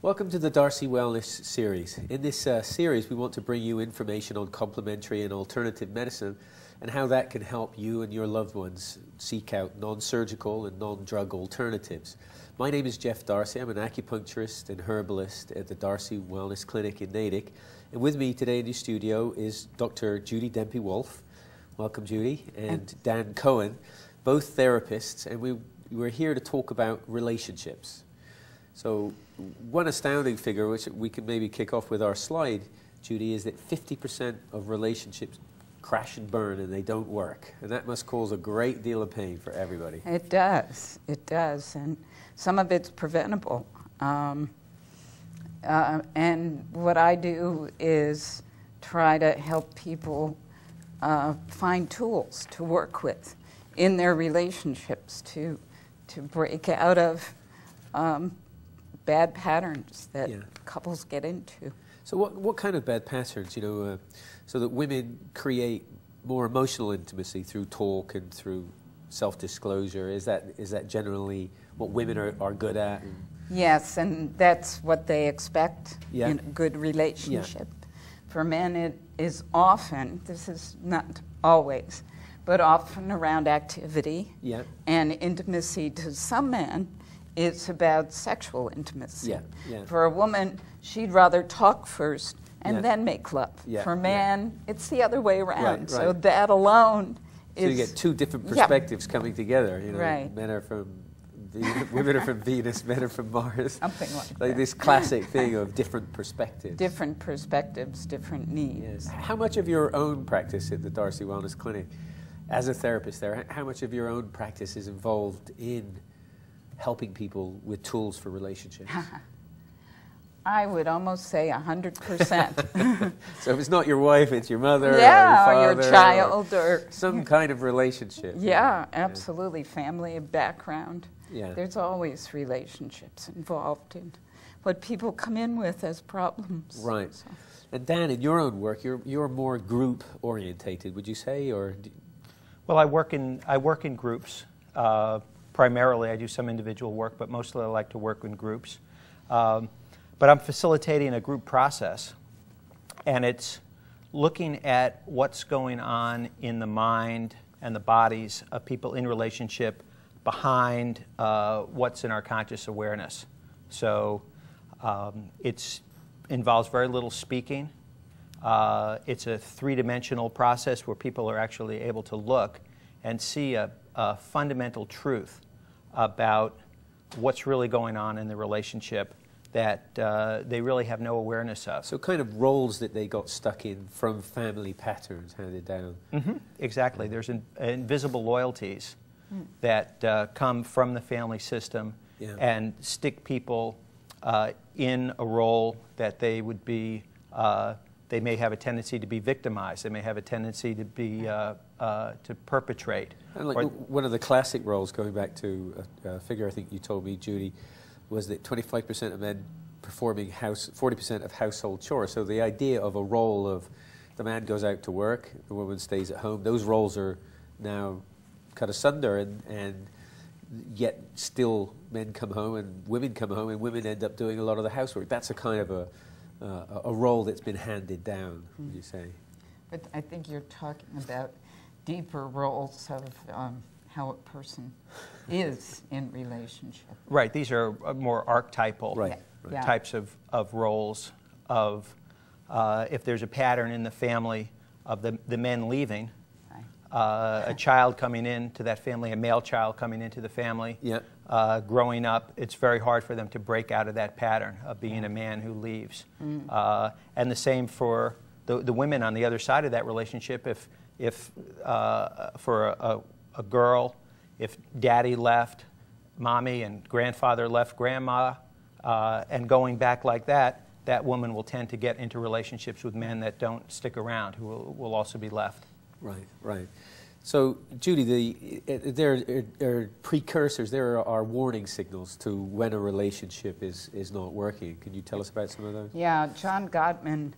Welcome to the Darcy Wellness series. In this series, we want to bring you information on complementary and alternative medicine and how that can help you and your loved ones seek out non-surgical and non-drug alternatives. My name is Geoff Darcy. I'm an acupuncturist and herbalist at the Darcy Wellness Clinic in Natick. And with me today in the studio is Dr. Judy Dempewolff. Welcome, Judy. And Dan Cohen, both therapists. And we're here to talk about relationships. So one astounding figure, which we could maybe kick off with our slide, Judy, is that 50% of relationships crash and burn and they don't work. And that must cause a great deal of pain for everybody. It does. It does. And some of it's preventable. And what I do is try to help people find tools to work with in their relationships to break out of bad patterns that couples get into. So what kind of bad patterns, so that women create more emotional intimacy through talk and through self-disclosure? Is that generally what women are good at? Yes, and that's what they expect in a good relationship. For men, it is often, this is not always, but often around activity and intimacy. To some men, it's about sexual intimacy. For a woman, she'd rather talk first and then make love. For a man, it's the other way around. So that alone is... So you get two different perspectives coming together. Men are from women are from Venus, men are from Mars. Something like that. Like this classic thing of different perspectives. Different perspectives, different needs. How much of your own practice at the Darcy Wellness Clinic, as a therapist there, how much of your own practice is involved in helping people with tools for relationships? I would almost say 100%. So if it's not your wife, it's your mother, or your child, or some kind of relationship. Absolutely. Family background. There's always relationships involved in what people come in with as problems. Right. So. And Dan, in your own work, you're more group orientated, would you say, or? Well, I work in groups. Primarily, I do some individual work, but mostly I like to work in groups. But I'm facilitating a group process, and it's looking at what's going on in the mind and the bodies of people in relationship behind what's in our conscious awareness. So it involves very little speaking. It's a three-dimensional process where people are actually able to look and see a fundamental truth about what's really going on in the relationship that they really have no awareness of. So kind of roles that they got stuck in from family patterns handed down. Exactly. There's invisible loyalties that come from the family system and stick people in a role that they would be, they may have a tendency to be victimized. They may have a tendency to be, to perpetrate. And like one of the classic roles, going back to a figure I think you told me, Judy, was that 25% of men performing 40% of household chores. So the idea of a role of the man goes out to work, the woman stays at home, those roles are now cut asunder, and yet still men come home and women end up doing a lot of the housework. That's a kind of a role that's been handed down, would you say? But I think you're talking about deeper roles of how a person is in relationship. Right. These are more archetypal types of roles of if there's a pattern in the family of the men leaving, a child coming into that family, a male child coming into the family, growing up, it's very hard for them to break out of that pattern of being a man who leaves. And the same for the women on the other side of that relationship. If for a girl, if daddy left mommy and grandfather left grandma, and going back like that, that woman will tend to get into relationships with men that don't stick around, who will also be left. Right. So, Judy, there are precursors, there are warning signals to when a relationship is not working. Can you tell us about some of those? Yeah, John Gottman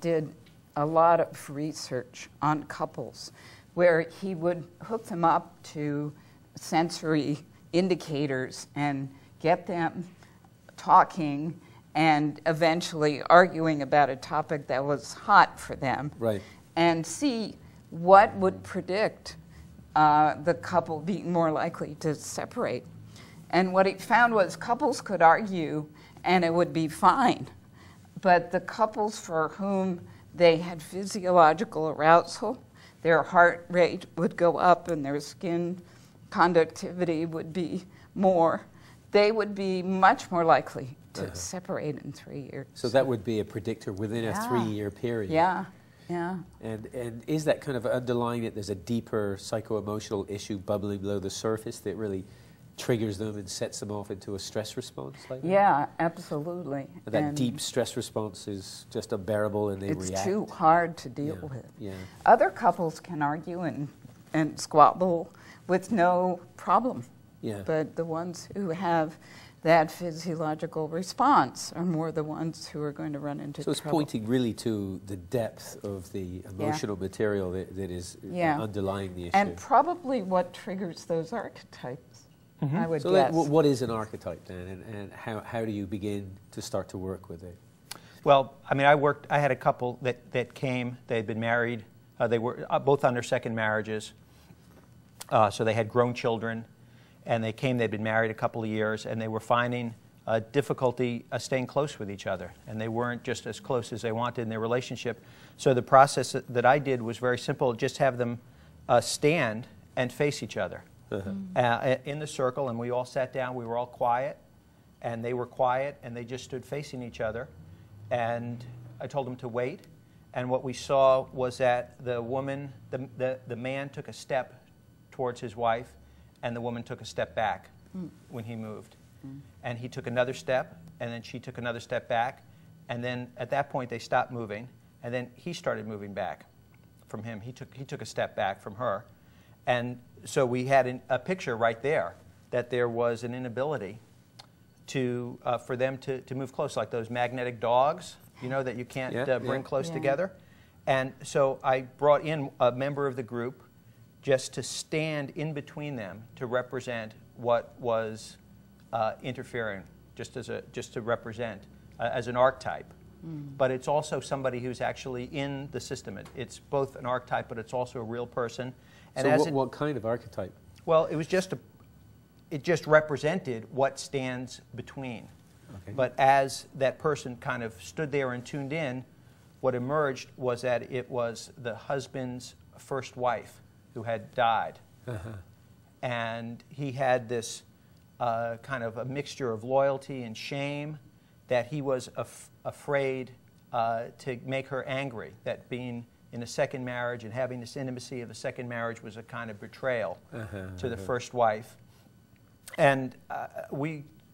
did a lot of research on couples where he would hook them up to sensory indicators and get them talking and eventually arguing about a topic that was hot for them, right, and see what would predict the couple being more likely to separate. And what he found was couples could argue and it would be fine, but the couples for whom they had physiological arousal, their heart rate would go up and their skin conductivity would be more, they would be much more likely to separate in 3 years. So that would be a predictor within a 3-year period. Yeah, yeah. And is that kind of underlying it, there's a deeper psycho-emotional issue bubbling below the surface that really triggers them and sets them off into a stress response like that? Yeah, absolutely. And that deep stress response is just unbearable and they react. It's too hard to deal with. Yeah. Other couples can argue and squabble with no problem. Yeah. But the ones who have that physiological response are more the ones who are going to run into trouble. So it's pointing really to the depth of the emotional material that is underlying the issue. And probably what triggers those archetypes. Mm-hmm. I would so guess. What is an archetype then, and how do you begin to start to work with it? Well, I mean, I had a couple that came, they'd been married, they were both on their second marriages, so they had grown children, and they came, they'd been married a couple of years, and they were finding difficulty staying close with each other, and they weren't just as close as they wanted in their relationship. So the process that I did was very simple, just have them stand and face each other. In the circle, and we all sat down, we were all quiet, and they were quiet, and they just stood facing each other, and I told them to wait, and what we saw was that the woman, the man took a step towards his wife, and the woman took a step back when he moved, and he took another step, and then she took another step back, and then at that point they stopped moving, and then he started moving back from him. He took a step back from her. And so we had a picture right there that there was an inability for them to move close, like those magnetic dogs, you know, that you can't bring close together. And so I brought in a member of the group just to stand in between them to represent what was interfering, just to represent as an archetype. But it's also somebody who's actually in the system. It's both an archetype, but it's also a real person. And so what kind of archetype? Well, it was it just represented what stands between. Okay. But as that person kind of stood there and tuned in, what emerged was that it was the husband's first wife who had died. And he had this kind of a mixture of loyalty and shame, that he was afraid to make her angry, that being in a second marriage and having this intimacy of a second marriage was a kind of betrayal to the first wife. And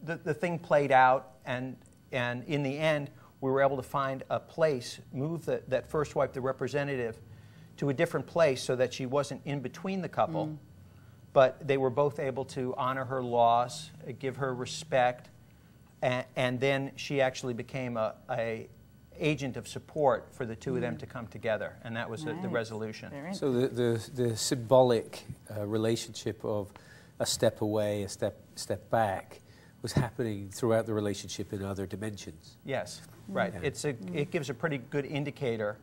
the thing played out, and in the end, we were able to find a place, move that first wife, the representative, to a different place so that she wasn't in between the couple, but they were both able to honor her loss, give her respect, and then she actually became a agent of support for the two of them to come together, and that was the resolution. So the symbolic relationship of a step away, a step back, was happening throughout the relationship in other dimensions. Yes, right. Yeah. It gives a pretty good indicator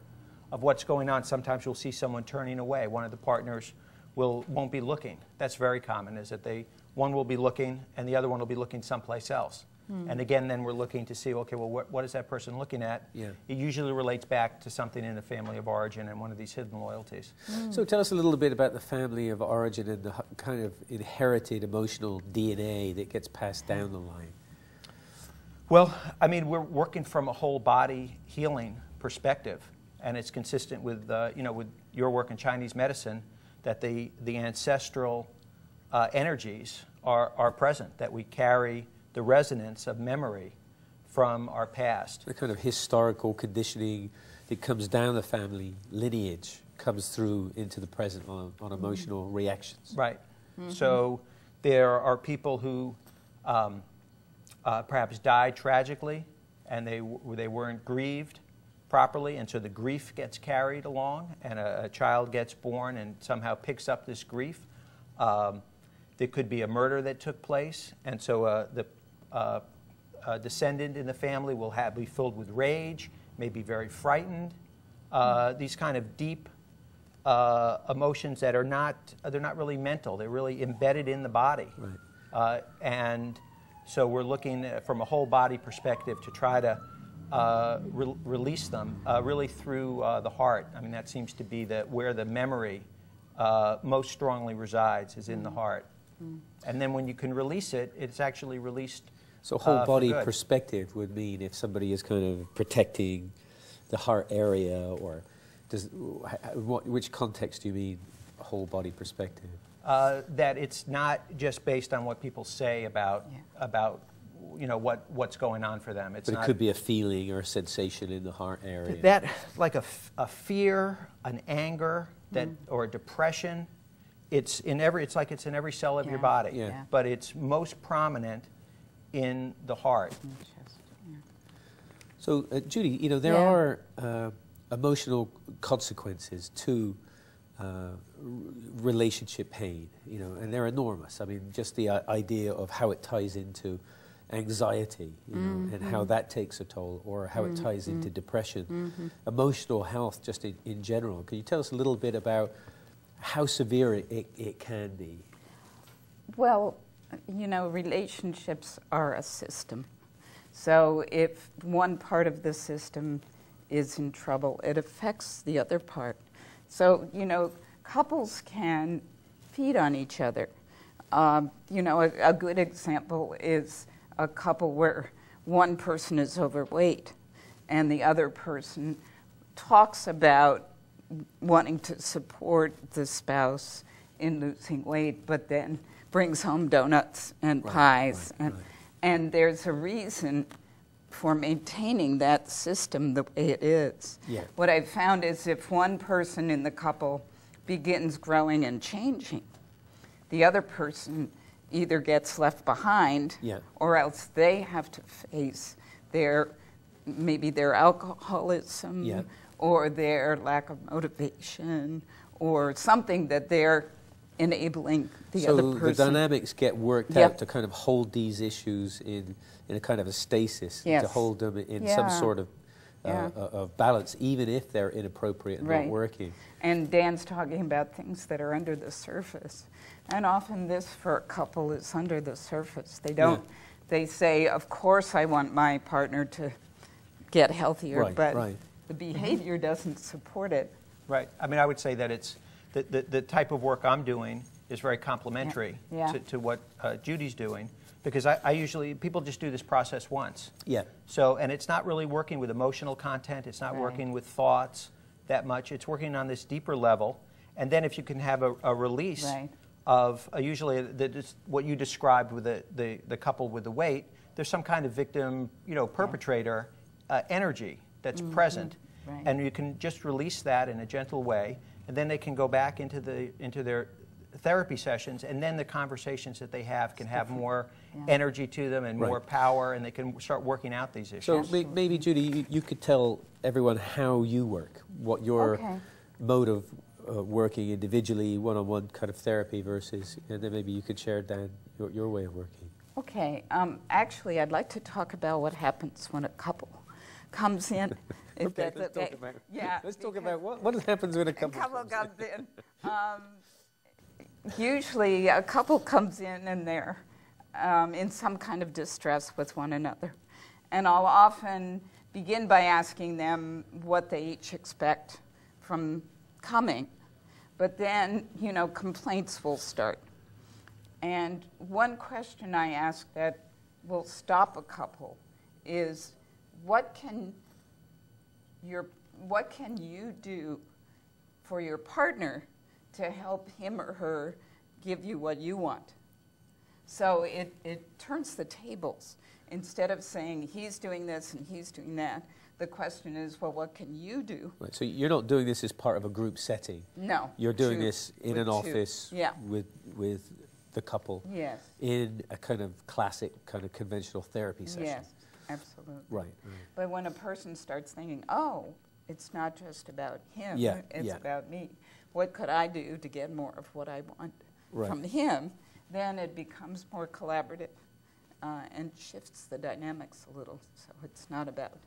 of what's going on. Sometimes you'll see someone turning away. One of the partners won't be looking. That's very common, is that one will be looking and the other one will be looking someplace else. And again, then we're looking to see, okay, well, what is that person looking at? Yeah. It usually relates back to something in the family of origin and one of these hidden loyalties. So tell us a little bit about the family of origin and the kind of inherited emotional DNA that gets passed down the line. Well, I mean, we're working from a whole body healing perspective, and it's consistent with, with your work in Chinese medicine, that the ancestral energies are present, that we carry the resonance of memory from our past. The kind of historical conditioning that comes down the family lineage comes through into the present on emotional reactions. Right. So there are people who perhaps died tragically and they weren't grieved properly, and so the grief gets carried along, and a child gets born and somehow picks up this grief. There could be a murder that took place, and so descendant in the family will be filled with rage, may be very frightened. These kind of deep emotions that they're not really mental. They're really embedded in the body. Right. And so we're looking from a whole body perspective to try to release them really through the heart. I mean, that seems to be where the memory most strongly resides, is in the heart. And then when you can release it, it's actually released. So whole body perspective would mean if somebody is kind of protecting the heart area, or which context do you mean whole body perspective? That it's not just based on what people say about what's going on for them. But it could be a feeling or a sensation in the heart area. That, like a fear, an anger, or a depression. It's in every cell of your body. Yeah. But it's most prominent in the heart. So, Judy, there are emotional consequences to relationship pain, and they're enormous. I mean, just the idea of how it ties into anxiety, and how that takes a toll, or how it ties into depression, emotional health just in general. Can you tell us a little bit about how severe it can be? Well, relationships are a system. So if one part of the system is in trouble, it affects the other part. So, couples can feed on each other. A good example is a couple where one person is overweight and the other person talks about wanting to support the spouse in losing weight, but then brings home donuts and pies. And there's a reason for maintaining that system the way it is. Yeah. What I've found is if one person in the couple begins growing and changing, the other person either gets left behind, or else they have to face maybe their alcoholism, or their lack of motivation, or something that they're enabling the other person. So the dynamics get worked out to kind of hold these issues in a kind of a stasis, to hold them in some sort of balance, even if they're inappropriate and not working. And Dan's talking about things that are under the surface. And often this, for a couple, is under the surface. They don't, they say, of course I want my partner to get healthier, but the behavior doesn't support it. Right. I mean, I would say that it's the type of work I'm doing is very complementary to what Judy's doing, because I usually, people just do this process once. Yeah. So, and it's not really working with emotional content, it's not working with thoughts that much, it's working on this deeper level. And then if you can have a release of usually what you described with the couple with the weight, there's some kind of victim, perpetrator energy that's present. And you can just release that in a gentle way, and then they can go back into their therapy sessions, and then the conversations that they have can have more energy to them and more power, and they can start working out these issues. So maybe, Judy, you could tell everyone how you work, what your mode of working individually, one-on-one kind of therapy versus, and then maybe you could share, Dan, your way of working. Okay. Actually, I'd like to talk about what happens when a couple comes in. Okay, let's talk about it. Let's talk about what happens when a couple comes in. Usually a couple comes in and they're in some kind of distress with one another. And I'll often begin by asking them what they each expect from coming. But then, complaints will start. And one question I ask that will stop a couple is, what can you do for your partner to help him or her give you what you want? So it turns the tables. Instead of saying he's doing this and he's doing that, the question is, well, what can you do? Right, so you're not doing this as part of a group setting. No. You're doing this in an office with the couple. Yes. In a kind of classic, kind of conventional therapy session. Yes, absolutely. Right. But when a person starts thinking, oh, it's not just about him, it's about me. What could I do to get more of what I want from him? Then it becomes more collaborative. and shifts the dynamics a little. So it's not about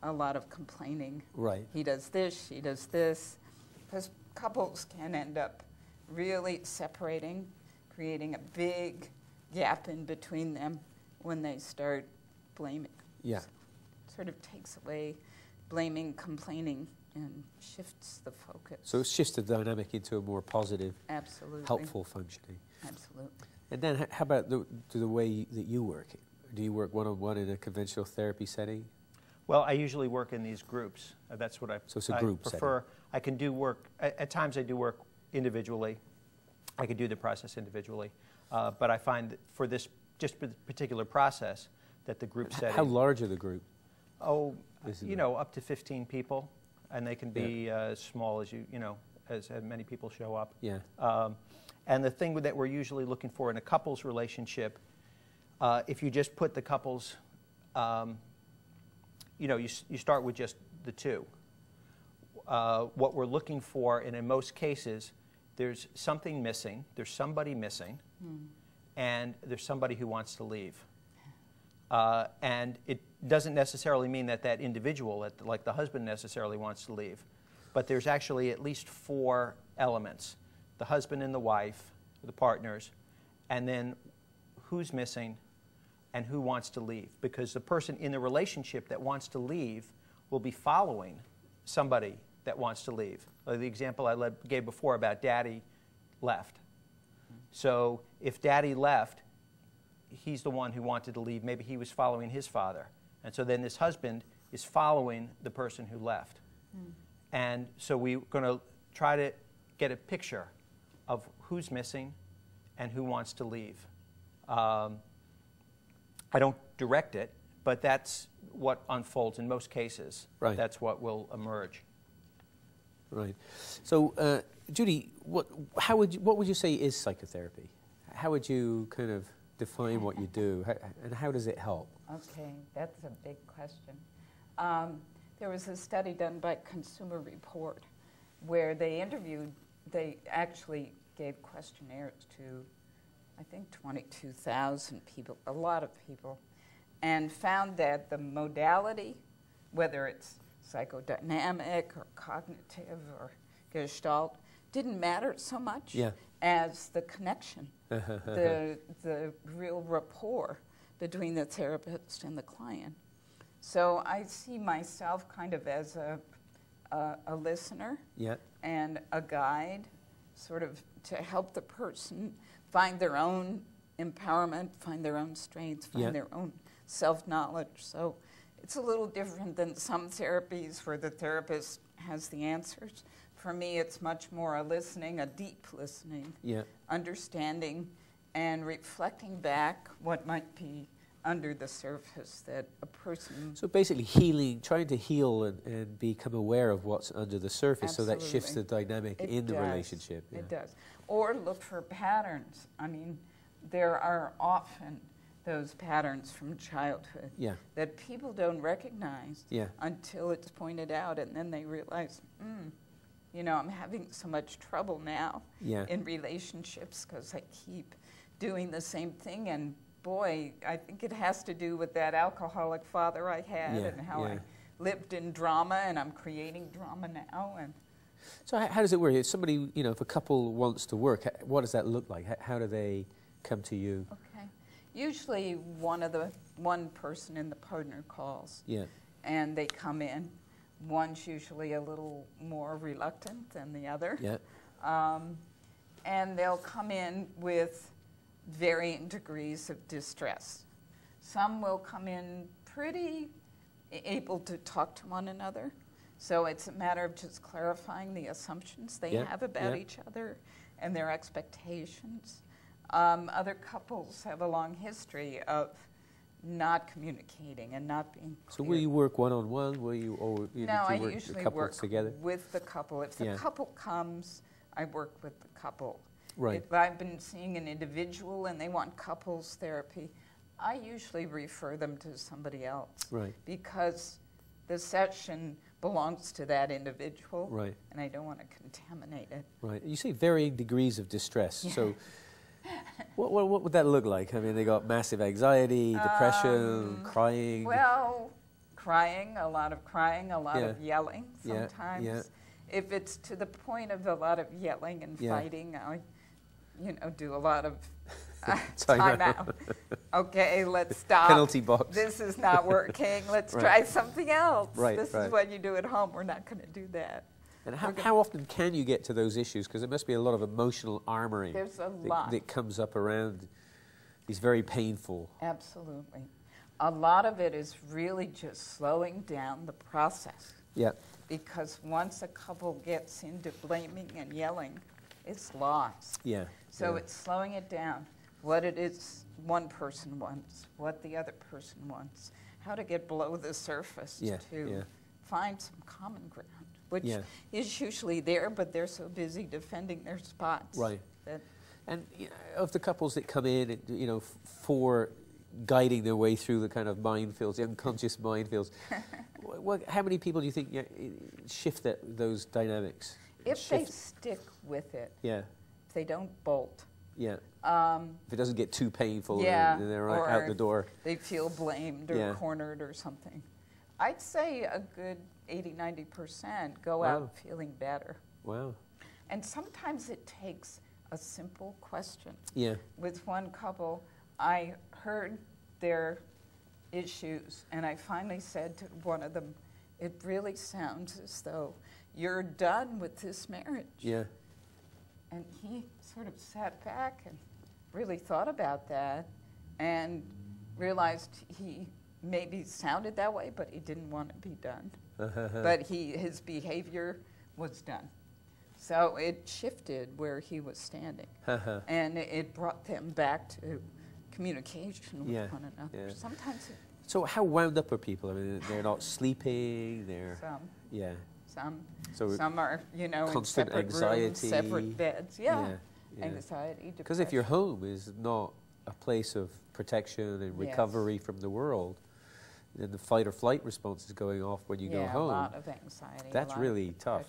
a lot of complaining. Right. He does this, she does this. Because couples can end up really separating, creating a big gap in between them when they start blaming. Yeah. It sort of takes away blaming, complaining, and shifts the focus. So it shifts the dynamic into a more positive, absolutely, helpful functioning. Absolutely. And then how about the way that you work? Do you work one-on-one in a conventional therapy setting? Well, I usually work in these groups. That's what I prefer. So it's a group setting. I can do work, at times I do work individually. I can do the process individually. But I find that for this just particular process, that the group setting... How large are the group? Oh, up to 15 people. And they can be as small as as many people show up. Yeah. And the thing that we're usually looking for in a couples relationship, if you just put the couples, you start with just the two. What we're looking for, and in most cases, there's something missing, there's somebody missing, and there's somebody who wants to leave. And it doesn't necessarily mean that that individual, like the husband, necessarily wants to leave. But there's actually at least 4 elements. The husband and the wife, the partners, and then who's missing and who wants to leave. Because the person in the relationship that wants to leave will be following somebody that wants to leave. Like the example I gave before about daddy left. So if daddy left, he's the one who wanted to leave. Maybe he was following his father. And so then this husband is following the person who left. And so we're going to try to get a picture of who's missing and who wants to leave. I don't direct it, but that's what unfolds in most cases. Right. That's what will emerge. Right. So, Judy, what would you say is psychotherapy? How would you kind of define what you do, and how does it help? Okay, that's a big question. There was a study done by Consumer Report where they actually gave questionnaires to, I think, 22,000 people, a lot of people, and found that the modality, whether it's psychodynamic or cognitive or Gestalt, didn't matter so much as the connection, the real rapport between the therapist and the client. So I see myself kind of as a listener and a guide, sort of to help the person find their own empowerment, find their own strengths, find their own self-knowledge. So it's a little different than some therapies where the therapist has the answers. For me, it's much more a listening, a deep listening, understanding, and reflecting back what might be under the surface that a person... So basically healing, trying to heal and become aware of what's under the surface. Absolutely. So that shifts the dynamic in the relationship. It does. Or look for patterns. I mean, there are often those patterns from childhood that people don't recognize until it's pointed out, and then they realize, I'm having so much trouble now in relationships because I keep doing the same thing, and boy, I think it has to do with that alcoholic father I had and how I lived in drama, and I'm creating drama now. And so how does it work? If somebody, if a couple wants to work, what does that look like? How do they come to you? Okay. Usually one person in the partner calls, and they come in. One's usually a little more reluctant than the other. And they'll come in with varying degrees of distress. Some will come in pretty able to talk to one another. So it's a matter of just clarifying the assumptions they have about each other and their expectations. Other couples have a long history of not communicating and not being clear. So will you work one-on-one? Will you, no, I usually work together? With the couple. If the couple comes, I work with the couple. Right. If I've been seeing an individual and they want couples therapy, I usually refer them to somebody else. Right. Because the session belongs to that individual. Right. And I don't want to contaminate it. Right. You say varying degrees of distress. So What would that look like? I mean, they got massive anxiety, depression, crying. Well, crying, a lot of yelling sometimes. Yeah. If it's to the point of a lot of yelling and fighting, I, do a lot of time out. Okay, let's stop. Penalty box. This is not working. Let's try something else. Right, this is what you do at home. We're not going to do that. And how often can you get to those issues? Because there must be a lot of emotional armoring. There's a lot that comes up around these very painful. Absolutely. A lot of it is really just slowing down the process. Yeah. Because once a couple gets into blaming and yelling, it's lost. Yeah. So it's slowing it down. What it is one person wants, what the other person wants, how to get below the surface to find some common ground, which is usually there, but they're so busy defending their spots. Right. And of the couples that come in, for guiding their way through the kind of minefields, the unconscious minefields, how many people do you think shift those dynamics? If they stick with it. Yeah. If they don't bolt. Yeah. If it doesn't get too painful and they're out the door. They feel blamed or cornered or something. I'd say a good 80-90% go out feeling better. Wow. And sometimes it takes a simple question. Yeah. With one couple, I heard their issues, and I finally said to one of them, it really sounds as though you're done with this marriage. Yeah. And he sort of sat back and really thought about that and realized he maybe sounded that way, but he didn't want to be done. But his behavior was done. So it shifted where he was standing. And it brought them back to communication with one another. Yeah. Sometimes so how wound up are people? I mean, they're not sleeping, they're... Some. Yeah. Some are, constant in separate anxiety. rooms, separate beds. Anxiety, because if your home is not a place of protection and recovery from the world, then the fight or flight response is going off when you go home. A lot of anxiety. That's really tough.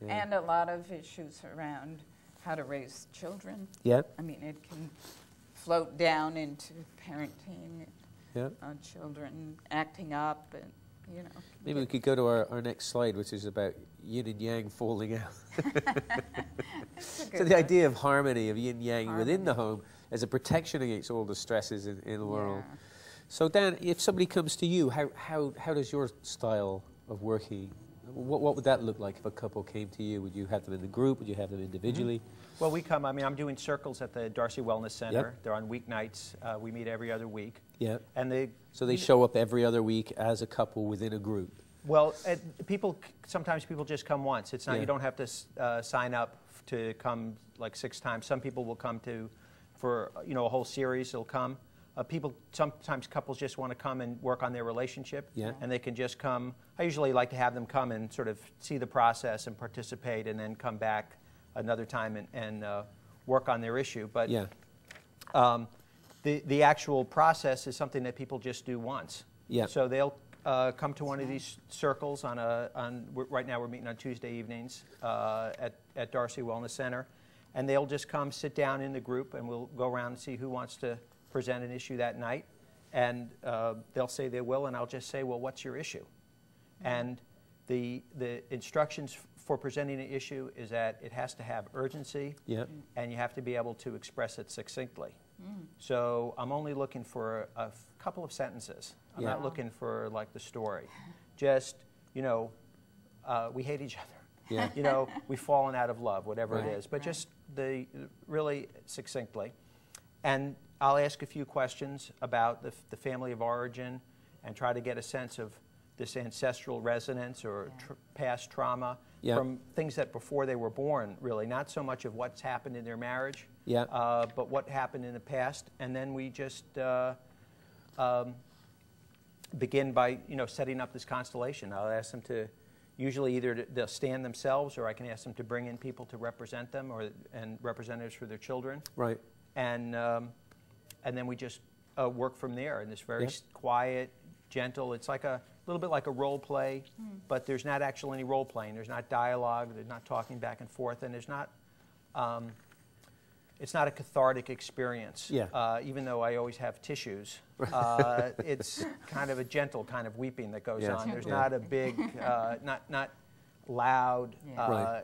Yeah. And a lot of issues around how to raise children. Yeah. I mean, it can float down into parenting, children acting up, and Maybe we could go to our next slide, which is about yin and yang falling out. So the idea of harmony, of yin yang within the home as a protection against all the stresses in the world. So Dan, if somebody comes to you, how does your style of working, what would that look like if a couple came to you? Would you have them in the group? Would you have them individually? Well, I'm doing circles at the Darcy Wellness Center. They're on weeknights. We meet every other week. Yeah. And so they show up every other week as a couple within a group. Well, sometimes people just come once. It's not you don't have to sign up to come like 6 times. Some people will come for a whole series. They'll come. Sometimes couples just want to come and work on their relationship, and they can just come. I usually like to have them come and sort of see the process and participate, and then come back another time and work on their issue. But the actual process is something that people just do once. Yeah. So they'll come to one of these circles right now we're meeting on Tuesday evenings at Darcy Wellness Center, and they'll just come sit down in the group, and we'll go around and see who wants to present an issue that night, and they'll say they will, and I'll just say, well, what's your issue? And the instructions for presenting an issue is that it has to have urgency, and you have to be able to express it succinctly. So I'm only looking for a couple of sentences. I'm not looking for like the story. Just, we hate each other. Yeah. We've fallen out of love, whatever it is. But just really succinctly. And I'll ask a few questions about the family of origin and try to get a sense of this ancestral resonance or past trauma from things that before they were born, really. Not so much of what's happened in their marriage, but what happened in the past. And then we just begin by setting up this constellation. I'll ask them to usually either they'll stand themselves, or I can ask them to bring in people to represent them, and representatives for their children. Right. And then we just work from there in this very quiet, gentle. It's like a little bit like a role play, but there's not actually any role playing. There's not dialogue. There's not talking back and forth, and there's not. it's not a cathartic experience. Yeah. Even though I always have tissues, it's kind of a gentle kind of weeping that goes on. There's not a big, not loud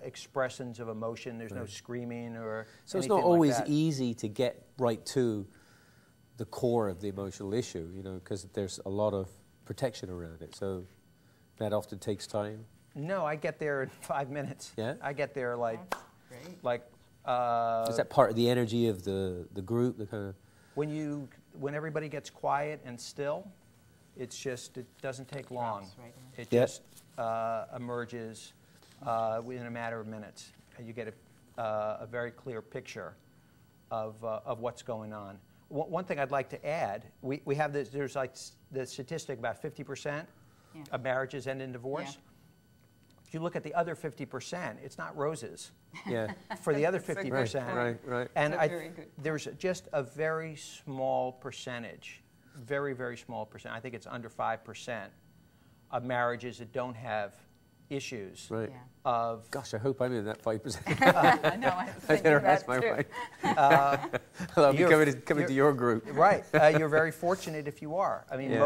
expressions of emotion. There's no screaming or so it's not always easy to get right to the core of the emotional issue, you know, because there's a lot of protection around it. So that often takes time. No, I get there in 5 minutes. Yeah, I get there like is that part of the energy of the group? The kind of when everybody gets quiet and still, it doesn't take long. It just emerges within a matter of minutes, and you get a very clear picture of what's going on. One thing I'd like to add: we have this. There's like the statistic about 50% of marriages end in divorce. Yeah. If you look at the other 50%, it's not roses. Yeah. For the other 50%, right. And there's just a very small percentage, very, very small percent. I think it's under 5% of marriages that don't have issues. Right. Yeah. Of gosh, I hope I'm in that 5%. I know. I better ask my wife. I'll be coming to your group. Right. You're very fortunate if you are. I mean,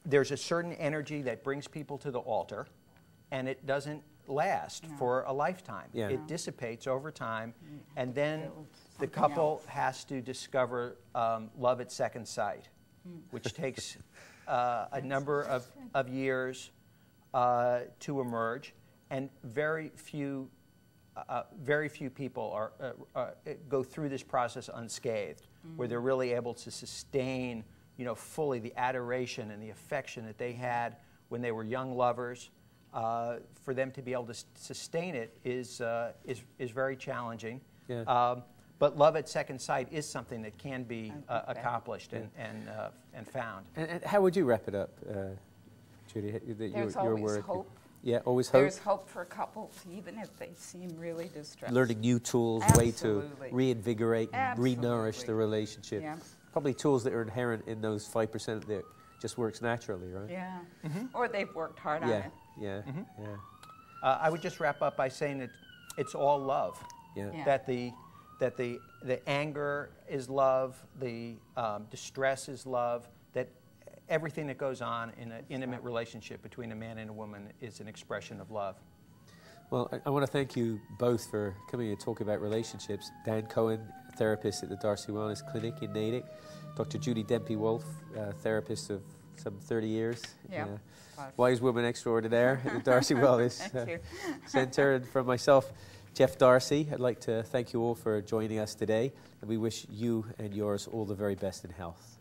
there's a certain energy that brings people to the altar, and it doesn't last for a lifetime. Yeah. It dissipates over time, and then the couple has to discover love at second sight, which takes a number of years to emerge, and very few people go through this process unscathed, where they're really able to sustain, fully the adoration and the affection that they had when they were young lovers. For them to be able to sustain it is very challenging. Yeah. But love at second sight is something that can be accomplished and found. And how would you wrap it up, Judy? There's always hope. Yeah, always hope. There's hope for couples, even if they seem really distressed. Learning new tools, way to reinvigorate, re-nourish the relationship. Yeah. Probably tools that are inherent in those 5% that just works naturally, right? Yeah. Or they've worked hard on it. Yeah. Yeah. I would just wrap up by saying that it's all love. Yeah. That the anger is love, the distress is love, that everything that goes on in an intimate relationship between a man and a woman is an expression of love. Well, I want to thank you both for coming and talking about relationships. Dan Cohen, therapist at the Darcy Wellness Clinic in Natick. Dr. Judy Dempewolff, therapist of some 30 years. Yeah. Wise woman extraordinaire at the Darcy Wellness Centre. And from myself, Geoff Darcy, I'd like to thank you all for joining us today. And we wish you and yours all the very best in health.